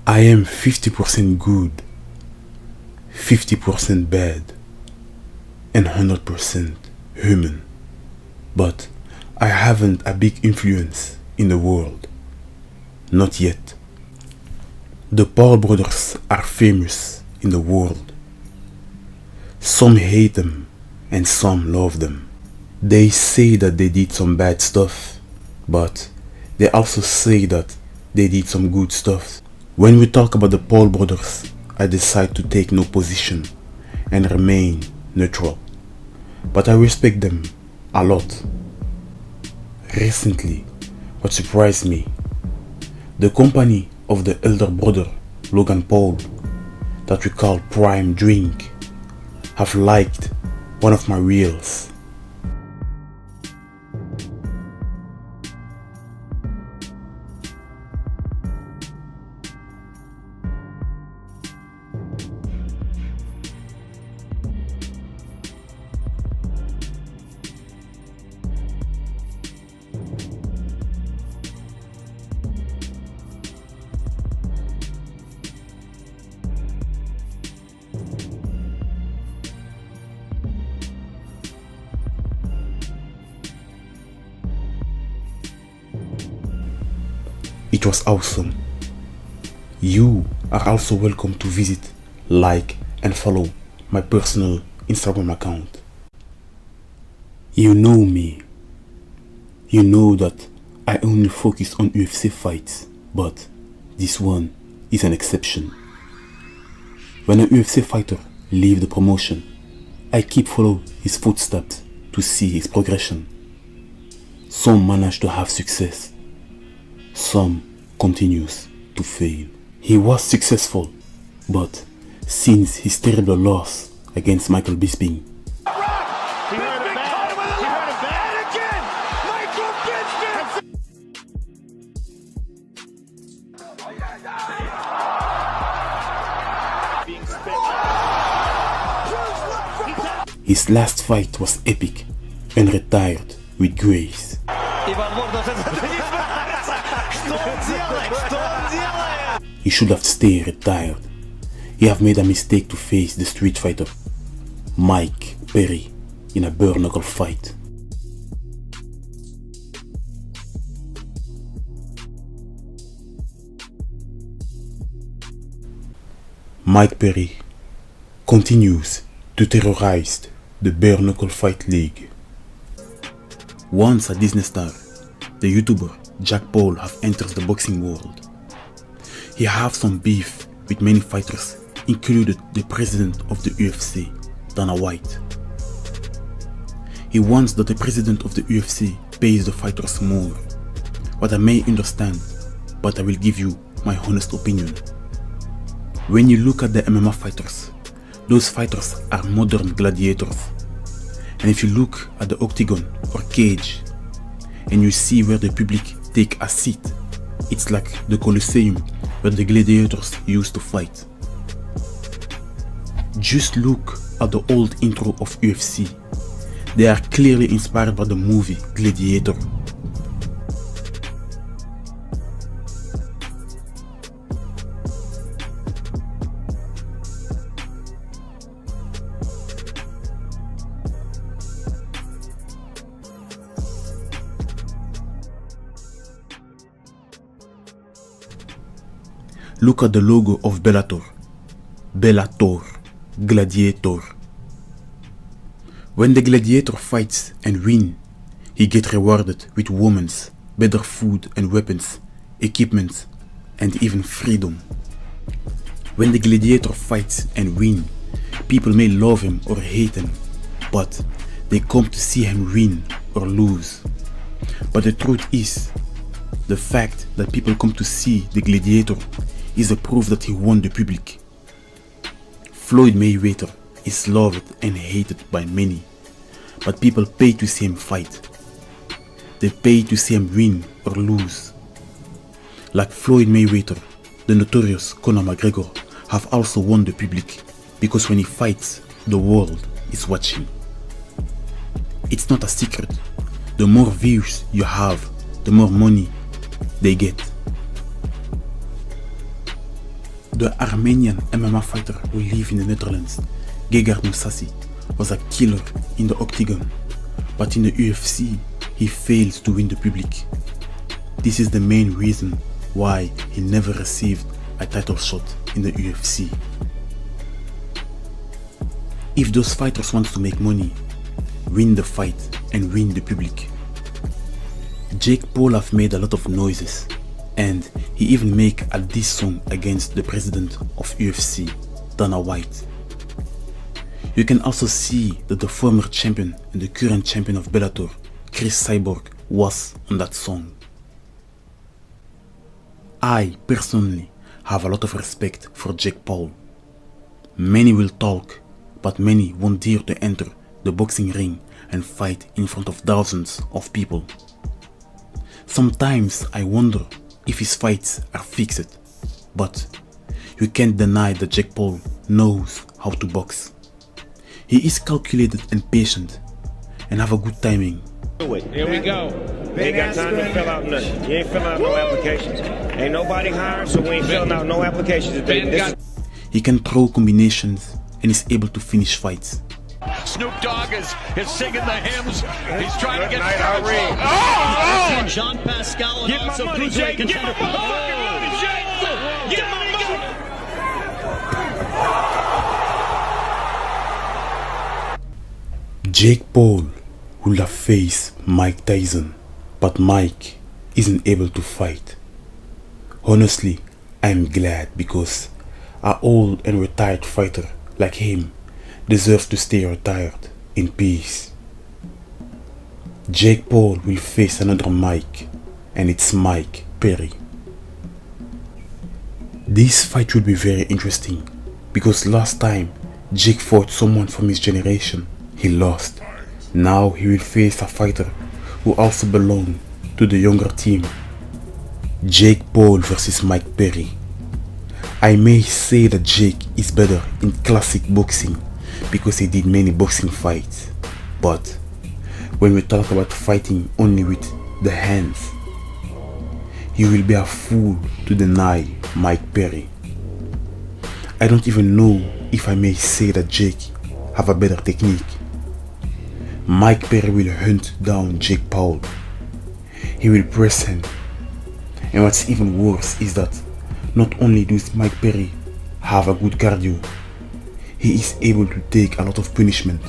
I am 50% good, 50% bad, and 100% human. But I haven't a big influence in the world. Not yet. The Paul brothers are famous in the world. Some hate them and some love them. They say that they did some bad stuff, but they also say that they did some good stuff. When we talk about the Paul brothers, I decide to take no position and remain neutral. But I respect them a lot. Recently, what surprised me, the company of the elder brother, Logan Paul, that we call Prime Drink, have liked one of my reels. It was awesome. You are also welcome to visit, like, and follow my personal Instagram account. You know me. You know that I only focus on UFC fights, but this one is an exception. When a UFC fighter leaves the promotion, I keep follow his footsteps to see his progression. Some manage to have success. Some continues to fail. He was successful, but since his terrible loss against Michael Bisping, his last fight was epic and retired with grace. He should have stayed retired. He have made a mistake to face the street fighter Mike Perry in a bare knuckle fight. Mike Perry continues to terrorize the bare knuckle fight league. Once a Disney star, the YouTuber Jack Paul have entered the boxing world. He have some beef with many fighters, including the president of the UFC, Dana White. He wants that the president of the UFC pays the fighters more. What I may understand, but I will give you my honest opinion. When you look at the MMA fighters, those fighters are modern gladiators. And if you look at the octagon or cage, and you see where the public take a seat, it's like the Colosseum where the gladiators used to fight. Just look at the old intro of UFC. They are clearly inspired by the movie Gladiator. Look at the logo of Bellator. Bellator, Gladiator. When the gladiator fights and wins, he gets rewarded with women's, better food and weapons, equipment, and even freedom. When the gladiator fights and wins, people may love him or hate him, but they come to see him win or lose. But the truth is, the fact that people come to see the gladiator is a proof that he won the public. Floyd Mayweather is loved and hated by many, but people pay to see him fight. They pay to see him win or lose. Like Floyd Mayweather, the notorious Conor McGregor have also won the public because when he fights, the world is watching. It's not a secret. The more views you have, the more money they get. The Armenian MMA fighter who lives in the Netherlands, Gegard Mousasi, was a killer in the octagon, but in the UFC he fails to win the public. This is the main reason why he never received a title shot in the UFC. If those fighters want to make money, win the fight and win the public. Jake Paul have made a lot of noises, and he even make a diss song against the president of UFC, Dana White. You can also see that the former champion and the current champion of Bellator, Chris Cyborg, was on that song. I personally have a lot of respect for Jake Paul. Many will talk, but many won't dare to enter the boxing ring and fight in front of thousands of people. Sometimes I wonder if his fights are fixed, but you can't deny that Jake Paul knows how to box. He is calculated and patient and have a good timing. Here we go. You ain't got time to fill out nothing. You ain't filling out no applications. Ain't nobody hired, so we ain't filling out no applications today. He can throw combinations and is able to finish fights. Snoop Dogg is singing the hymns. He's trying to get Jean Pascal and also cruiserweight contender. Get my money, Jake! Get my money! Jake Paul will have faced Mike Tyson, but Mike isn't able to fight. Honestly, I'm glad because an old and retired fighter like him deserves to stay retired in peace. Jake Paul will face another Mike, and it's Mike Perry. This fight will be very interesting because last time Jake fought someone from his generation, he lost. Now he will face a fighter who also belongs to the younger team. Jake Paul versus Mike Perry. I may say that Jake is better in classic boxing because he did many boxing fights, but when we talk about fighting only with the hands, he will be a fool to deny Mike Perry. I don't even know if I may say that Jake have a better technique. Mike Perry will hunt down Jake Paul. He will press him. And what's even worse is that not only does Mike Perry have a good cardio, he is able to take a lot of punishment.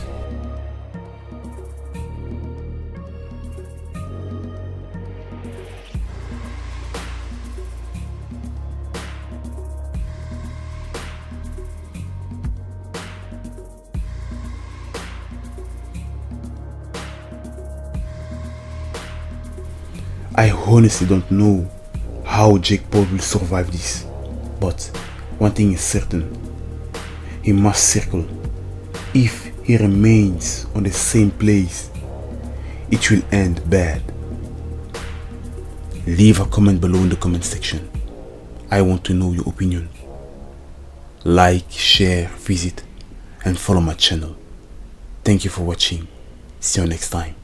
I honestly don't know how Jake Paul will survive this, but one thing is certain, he must circle. If he remains on the same place, it will end bad. Leave a comment below in the comment section. I want to know your opinion. Like, share, visit, and follow my channel. Thank you for watching. See you next time.